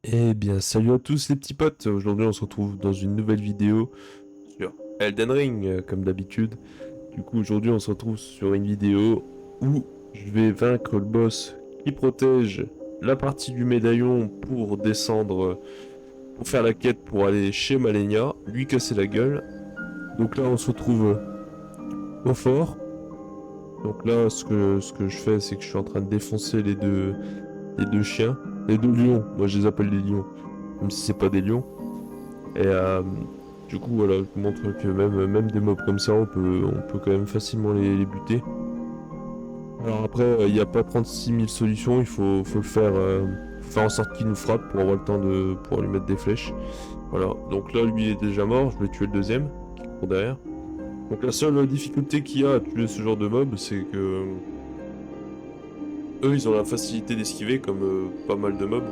Eh bien, salut à tous les petits potes. Aujourd'hui, on se retrouve dans une nouvelle vidéo sur Elden Ring, comme d'habitude. Du coup, aujourd'hui, on se retrouve sur une vidéo où je vais vaincre le boss qui protège la partie du médaillon pour descendre, pour faire la quête pour aller chez Malenia, lui casser la gueule. Donc là, on se retrouve au fort. Donc là, ce que je fais, c'est que je suis en train de défoncer les deux chiens, les deux lions. Moi, je les appelle les lions, même si c'est pas des lions. Et du coup, voilà, je vous montre que même des mobs comme ça, on peut quand même facilement les buter. Alors après, il n'y a pas 36 000 solutions, il faut faut faire en sorte qu'il nous frappe pour avoir le temps de pouvoir lui mettre des flèches. Voilà, donc là, lui il est déjà mort, je vais tuer le deuxième, qui court derrière. Donc la seule difficulté qu'il y a à tuer ce genre de mob, c'est que eux, ils ont la facilité d'esquiver, comme pas mal de mobs.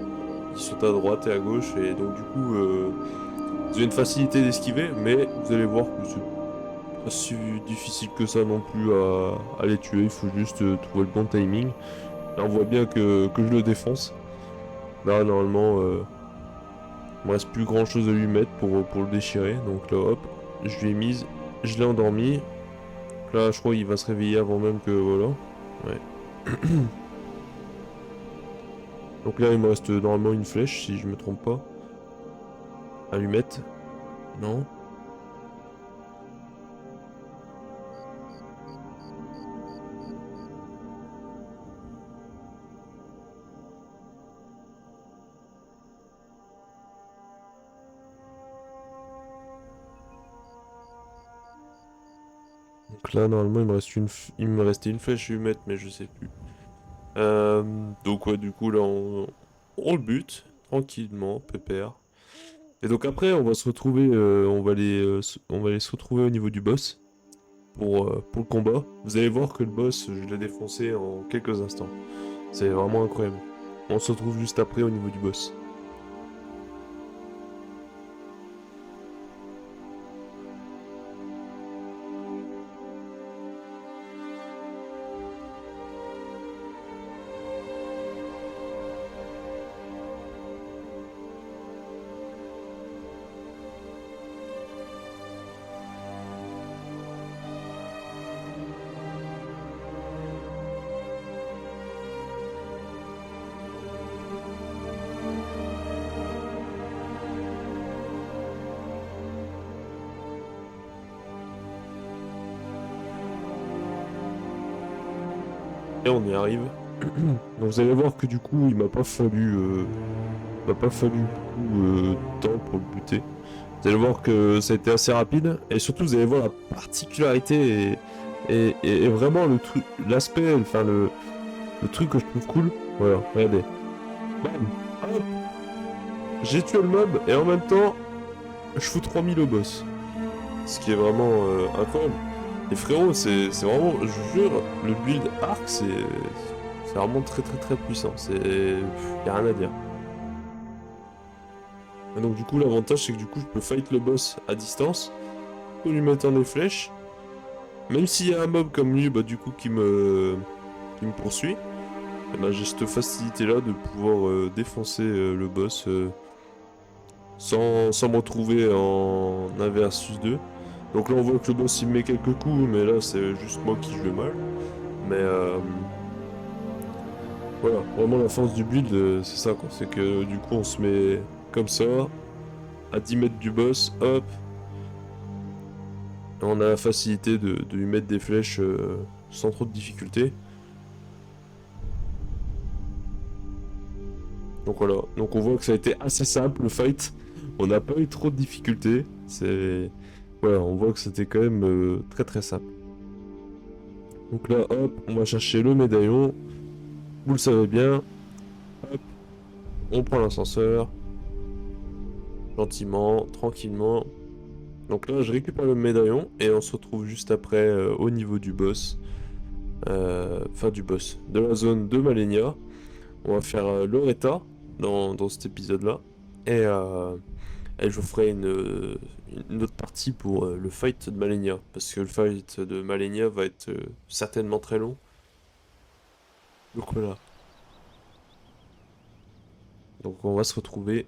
Ils sont à droite et à gauche, et donc du coup, vous avez une facilité d'esquiver, mais vous allez voir que c'est pas si difficile que ça non plus à les tuer, il faut juste trouver le bon timing. Là on voit bien que je le défonce. Là normalement il me reste plus grand chose à lui mettre pour le déchirer. Donc là hop, je lui ai mise, je l'ai endormi. Là je crois qu'il va se réveiller avant même que voilà. Ouais. Donc là il me reste normalement une flèche si je me trompe pas. À lui mettre. Non. Donc là normalement il me restait une flèche à lui mettre mais je sais plus. Donc ouais, du coup là on le bute tranquillement, pépère. Et donc après on va se retrouver, on va aller se retrouver au niveau du boss pour le combat. Vous allez voir que le boss, je l'ai défoncé en quelques instants. C'est vraiment incroyable. On se retrouve juste après au niveau du boss. Et on y arrive. Donc vous allez voir que du coup il m'a pas fallu beaucoup de temps pour le buter. Vous allez voir que ça a été assez rapide et surtout vous allez voir la particularité et vraiment le truc, l'aspect, enfin le truc que je trouve cool. Voilà, regardez. Bam, hop, j'ai tué le mob et en même temps je fous 3000 au boss. Ce qui est vraiment incroyable. Et frérot, c'est vraiment, je vous jure, le build arc c'est vraiment très très très puissant. Y a rien à dire. Et donc du coup l'avantage c'est que du coup je peux fight le boss à distance, pour lui mettre des flèches. Même s'il y a un mob comme lui, bah du coup qui me poursuit, et bah, j'ai cette facilité là de pouvoir défoncer le boss sans me retrouver en 1 versus 2. Donc là on voit que le boss il me met quelques coups, mais là c'est juste moi qui joue mal. Mais voilà, vraiment la force du build c'est ça quoi, c'est que du coup on se met comme ça, à 10 mètres du boss, hop, et on a la facilité de lui mettre des flèches sans trop de difficulté. Donc voilà, donc on voit que ça a été assez simple le fight. On n'a pas eu trop de difficultés. Voilà, on voit que c'était quand même très très simple. Donc là, hop, on va chercher le médaillon. Vous le savez bien. Hop, on prend l'ascenseur. Gentiment, tranquillement. Donc là, je récupère le médaillon et on se retrouve juste après au niveau du boss. Enfin du boss, de la zone de Malenia. On va faire Loretta dans cet épisode-là. Et et je vous ferai une autre partie pour le fight de Malenia. Parce que le fight de Malenia va être certainement très long. Donc voilà. Donc on va se retrouver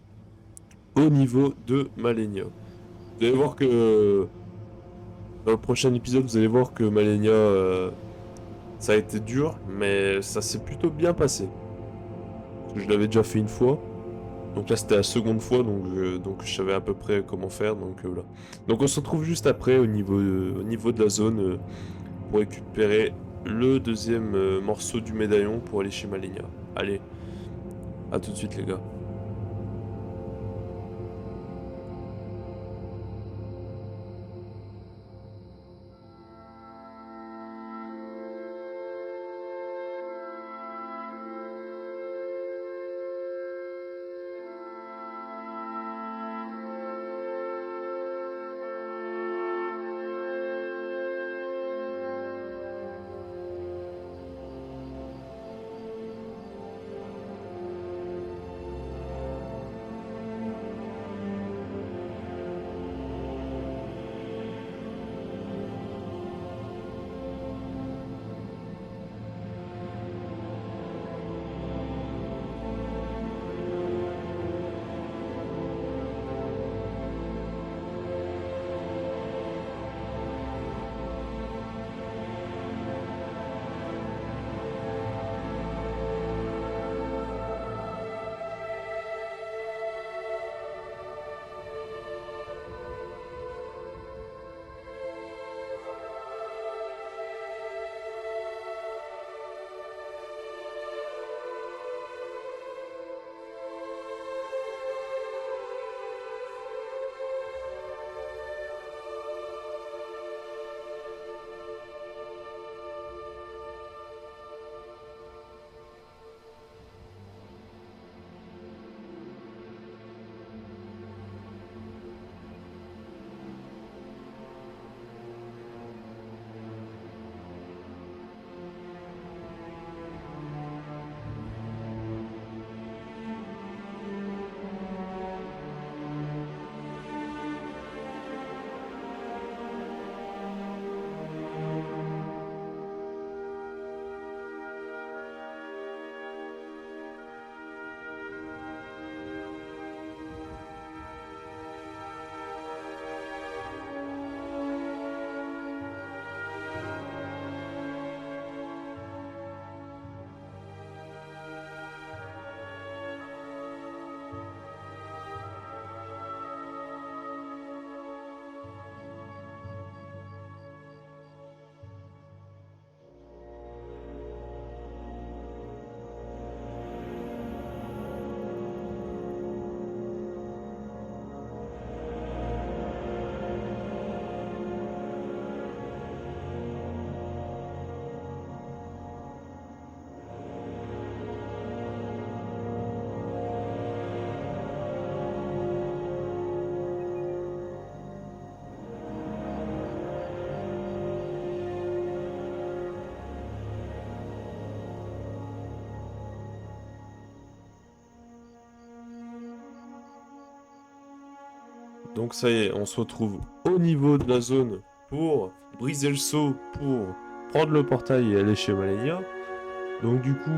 au niveau de Malenia. Vous allez voir que dans le prochain épisode, vous allez voir que Malenia, ça a été dur, mais ça s'est plutôt bien passé. Parce que je l'avais déjà fait une fois. Donc là, c'était la seconde fois, donc je savais à peu près comment faire. Donc voilà. Donc on se retrouve juste après au niveau de la zone pour récupérer le deuxième morceau du médaillon pour aller chez Malenia. Allez, à tout de suite les gars. Donc ça y est, on se retrouve au niveau de la zone pour briser le saut, pour prendre le portail et aller chez Malenia. Donc du coup,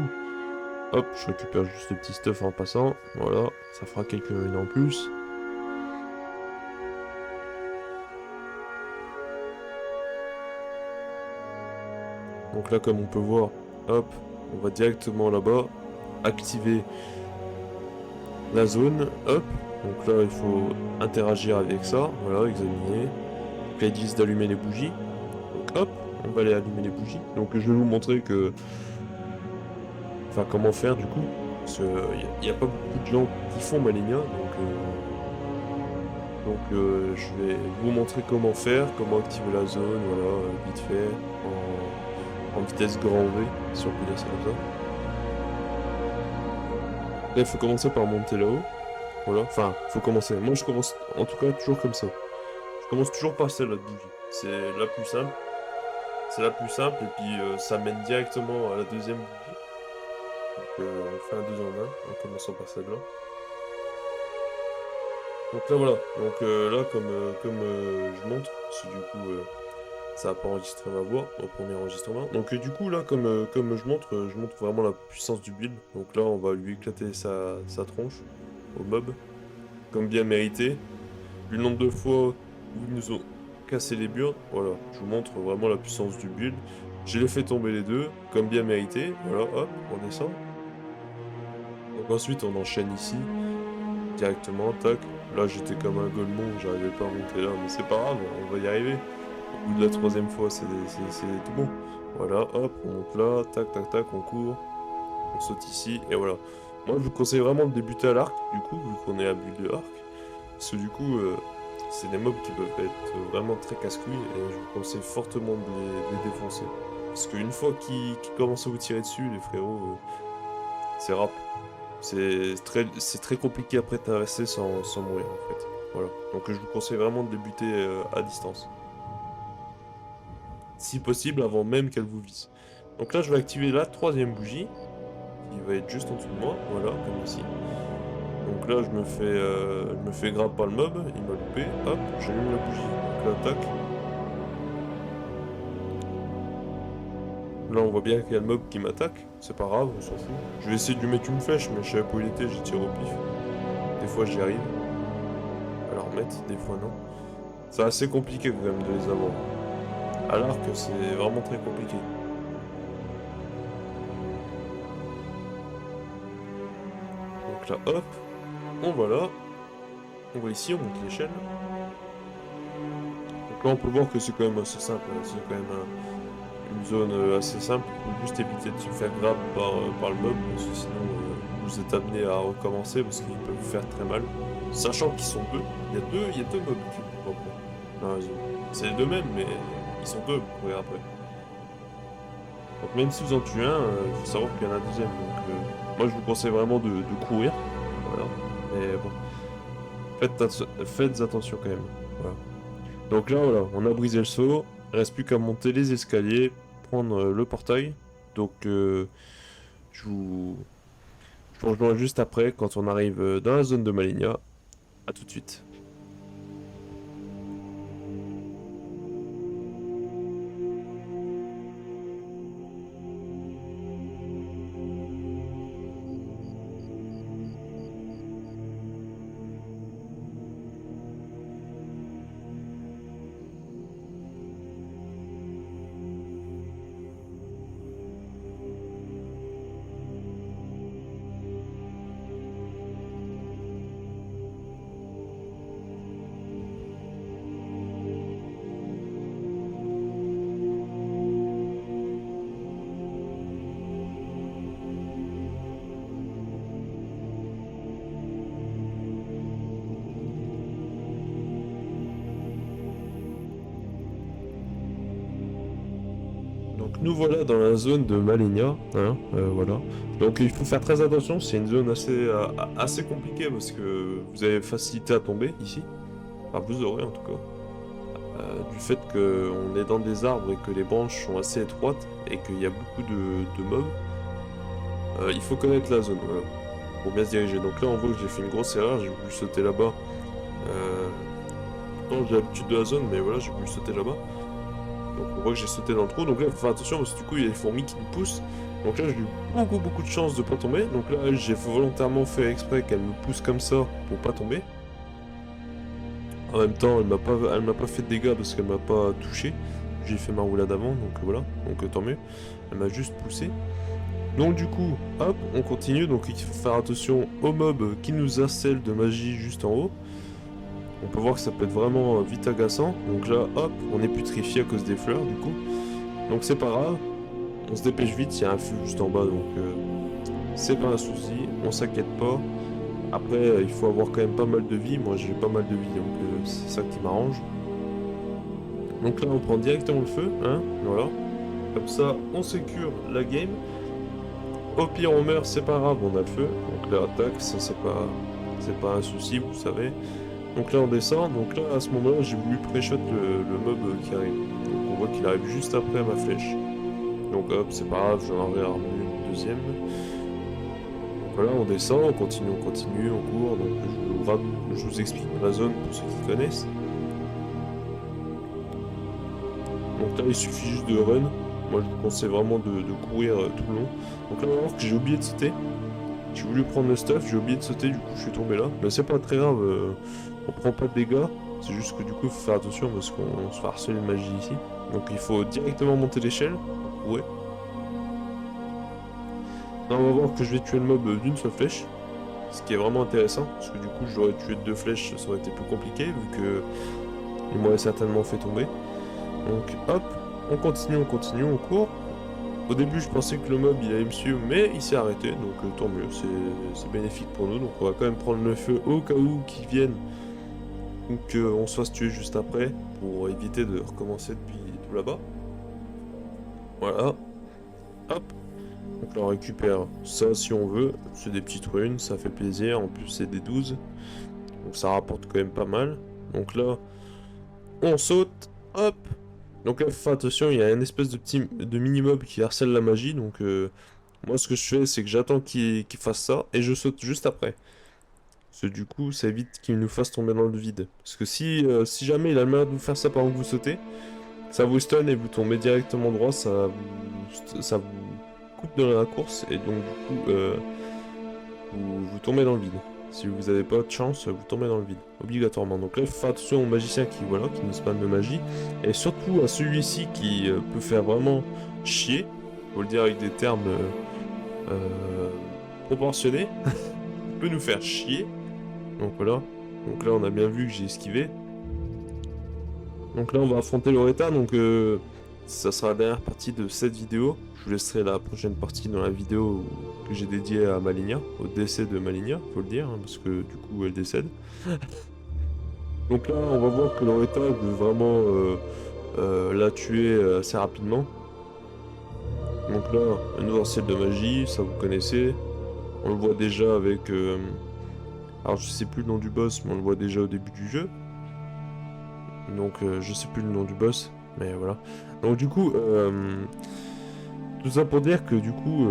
hop, je récupère juste le petit stuff en passant. Voilà, ça fera quelques ruines en plus. Donc là, comme on peut voir, hop, on va directement là-bas, activer la zone, hop. Donc là, il faut interagir avec ça, voilà, examiner. Donc là, ils disent d'allumer les bougies. Donc hop, on va aller allumer les bougies. Donc je vais vous montrer que... Enfin, comment faire du coup. Parce qu'il n'y a pas beaucoup de gens qui font Malenia, je vais vous montrer comment faire, comment activer la zone, voilà, vite fait, en vitesse grand V, si on peut dire ça comme ça. Là, il faut commencer par monter là-haut. Voilà, enfin, faut commencer. Moi, je commence en tout cas toujours comme ça. Je commence toujours par celle-là de bougie. C'est la plus simple. C'est la plus simple, et puis ça mène directement à la deuxième bougie. Donc, on fait un 2 en 1 en commençant par celle-là. Donc là, voilà. Donc là, comme je montre, c'est du coup Ça n'a pas enregistré ma voix au premier enregistrement. Donc du coup là, comme je montre vraiment la puissance du build. Donc là, on va lui éclater sa tronche au mob, comme bien mérité. Vu le nombre de fois où ils nous ont cassé les burnes, voilà, je vous montre vraiment la puissance du build. Je les fait tomber les deux, comme bien mérité. Voilà, hop, on descend. Donc ensuite, on enchaîne ici, directement, tac. Là, j'étais comme un golemon, j'arrivais pas à monter là, mais c'est pas grave, on va y arriver. Au bout de la troisième fois, c'est tout bon. Voilà, hop, on monte là, tac, tac, tac, on court, on saute ici, et voilà. Moi, je vous conseille vraiment de débuter à l'arc, du coup, vu qu'on est à build de arc. Parce que du coup, c'est des mobs qui peuvent être vraiment très casse-couilles, et je vous conseille fortement de les défoncer. Parce qu'une fois qu'ils commencent à vous tirer dessus, les frérots, c'est rap. C'est très compliqué après de traverser sans mourir, en fait. Voilà. Donc je vous conseille vraiment de débuter à distance. Si possible, avant même qu'elle vous vise. Donc là, je vais activer la troisième bougie, qui va être juste en dessous de moi, voilà, comme ici. Donc là, je me fais grab par le mob, il m'a loupé, hop, j'allume la bougie, donc là, tac. Là, on voit bien qu'il y a le mob qui m'attaque, c'est pas grave, on s'en fout. Je vais essayer de lui mettre une flèche, mais je savais pas où il était, j'y tire au pif. Des fois, j'y arrive. À la remettre, des fois, non. C'est assez compliqué quand même de les avoir. À l'arc, c'est vraiment très compliqué. Donc là, hop, on va là. On va ici, on monte l'échelle. Donc là, on peut voir que c'est quand même assez simple. C'est quand même une zone assez simple. Il faut juste éviter de se faire grab par le mob, parce que sinon, vous êtes amené à recommencer, parce qu'ils peuvent vous faire très mal. Sachant qu'ils sont deux. Il y a deux mobs qui vous reprennent dans la zone. C'est les deux mêmes, mais ils sont deux, vous verrez après. Donc même si vous en tuez un, il faut savoir qu'il y en a un deuxième. Donc moi, je vous conseille vraiment de courir. Voilà. Mais bon. Faites attention quand même. Voilà. Donc là, voilà, on a brisé le seau. Il reste plus qu'à monter les escaliers, prendre le portail. Donc, je vous rejoins juste après quand on arrive dans la zone de Malenia. A tout de suite. Donc nous voilà dans la zone de Malenia, hein, voilà. Donc il faut faire très attention, c'est une zone assez compliquée parce que vous avez facilité à tomber ici. Enfin vous aurez en tout cas. Du fait qu'on est dans des arbres et que les branches sont assez étroites et qu'il y a beaucoup de mobs, il faut connaître la zone, voilà, pour bien se diriger. Donc là on voit que j'ai fait une grosse erreur, j'ai voulu sauter là-bas. Pourtant j'ai l'habitude de la zone, mais voilà, j'ai voulu sauter là-bas. Donc on voit que j'ai sauté dans le trou, donc là il faut faire attention parce que du coup il y a des fourmis qui nous poussent. Donc là j'ai eu beaucoup de chance de pas tomber. Donc là j'ai volontairement fait exprès qu'elle me pousse comme ça pour pas tomber. En même temps elle m'a pas fait de dégâts parce qu'elle m'a pas touché. J'ai fait ma roulade avant, donc voilà, donc tant mieux. Elle m'a juste poussé. Donc du coup, hop, on continue, donc il faut faire attention aux mobs qui nous harcèlent de magie juste en haut. On peut voir que ça peut être vraiment vite agaçant. Donc là, hop, on est putrifié à cause des fleurs, du coup. Donc c'est pas grave. On se dépêche vite, il y a un feu juste en bas, donc c'est pas un souci. On s'inquiète pas. Après, il faut avoir quand même pas mal de vie. Moi, j'ai pas mal de vie, donc c'est ça qui m'arrange. Donc là, on prend directement le feu, hein, voilà. Comme ça, on sécure la game. Au pire, on meurt, c'est pas grave, on a le feu. Donc là, attaque, ça c'est pas un souci, vous savez. Donc là on descend, donc là à ce moment-là j'ai voulu pré-shot le mob qui arrive. Donc on voit qu'il arrive juste après ma flèche. Donc hop, c'est pas grave, j'en aurais armé une deuxième. Donc voilà, on descend, on continue, on court. Donc je vous explique la zone pour ceux qui connaissent. Donc là, il suffit juste de run. Moi, je vous conseille vraiment de courir tout le long. Donc là, on va voir que j'ai oublié de sauter. J'ai voulu prendre le stuff, j'ai oublié de sauter, du coup, je suis tombé là. Mais c'est pas très grave, on prend pas de dégâts. C'est juste que du coup, il faut faire attention parce qu'on se fait harceler de magie ici. Donc il faut directement monter l'échelle. Ouais. Là, on va voir que je vais tuer le mob d'une seule flèche. Ce qui est vraiment intéressant, parce que du coup, j'aurais tué 2 flèches, ça aurait été plus compliqué, vu que il m'aurait certainement fait tomber. Donc hop, on continue, on court. Au début, je pensais que le mob il allait me suivre, mais il s'est arrêté, donc tant mieux, c'est bénéfique pour nous. Donc on va quand même prendre le feu au cas où qu'ils viennent, ou qu'on se fasse tuer juste après, pour éviter de recommencer depuis tout là-bas. Voilà, hop. Donc là on récupère ça si on veut, c'est des petites runes, ça fait plaisir, en plus c'est des 12. Donc ça rapporte quand même pas mal. Donc là, on saute, hop. Donc là, fais attention, il y a une espèce de mini-mob qui harcèle la magie. Donc moi, ce que je fais, c'est que j'attends qu'il fasse ça et je saute juste après. Parce que du coup, ça évite qu'il nous fasse tomber dans le vide. Parce que si jamais il a le malheur de vous faire ça pendant que vous sautez, ça vous stun et vous tombez directement droit, ça vous coupe dans la course et donc du coup, vous tombez dans le vide. Si vous n'avez pas de chance, vous tombez dans le vide, obligatoirement. Donc là, faites attention au magicien qui nous spam de magie. Et surtout à celui-ci qui peut faire vraiment chier. Faut le dire avec des termes proportionnés. Il peut nous faire chier. Donc voilà. Donc là, on a bien vu que j'ai esquivé. Donc là, on va affronter Loretta. Donc ça sera la dernière partie de cette vidéo. Je vous laisserai la prochaine partie dans la vidéo que j'ai dédiée à Malenia, au décès de Malenia, faut le dire, hein, parce que du coup elle décède. Donc là, on va voir que Loretta veut vraiment la tuer assez rapidement. Donc là, un nouveau ciel de magie, ça vous connaissez. On le voit déjà avec... alors je sais plus le nom du boss, mais on le voit déjà au début du jeu. Donc je sais plus le nom du boss, mais voilà. Donc du coup... tout ça pour dire que du coup,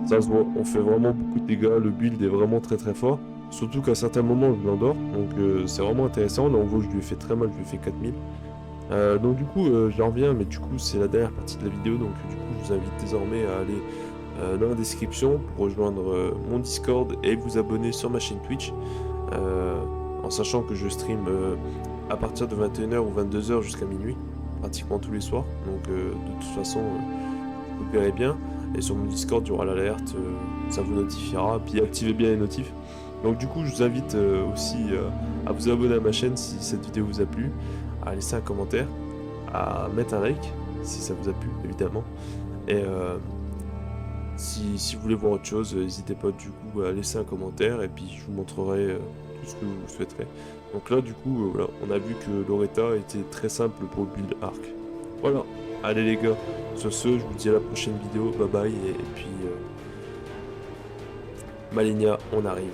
ça se voit, on fait vraiment beaucoup de dégâts, le build est vraiment très très fort. Surtout qu'à certains moments, je l'endors, donc c'est vraiment intéressant. Là, on voit que je lui ai fait très mal, je lui ai fait 4000. Donc du coup, j'en reviens, mais du coup, c'est la dernière partie de la vidéo, donc du coup, je vous invite désormais à aller dans la description pour rejoindre mon Discord et vous abonner sur ma chaîne Twitch. En sachant que je stream à partir de 21h ou 22h jusqu'à minuit, pratiquement tous les soirs. Donc de toute façon, vous verrez bien. Et sur mon Discord, il y aura l'alerte, ça vous notifiera. Puis activez bien les notifs. Donc du coup, je vous invite aussi à vous abonner à ma chaîne si cette vidéo vous a plu, à laisser un commentaire, à mettre un like si ça vous a plu, évidemment. Et si vous voulez voir autre chose, n'hésitez pas du coup à laisser un commentaire et puis je vous montrerai tout ce que vous souhaiterez. Donc là, du coup, voilà, on a vu que Loretta était très simple pour le build arc. Voilà, allez les gars, sur ce, je vous dis à la prochaine vidéo, bye bye, et puis Malenia, on arrive.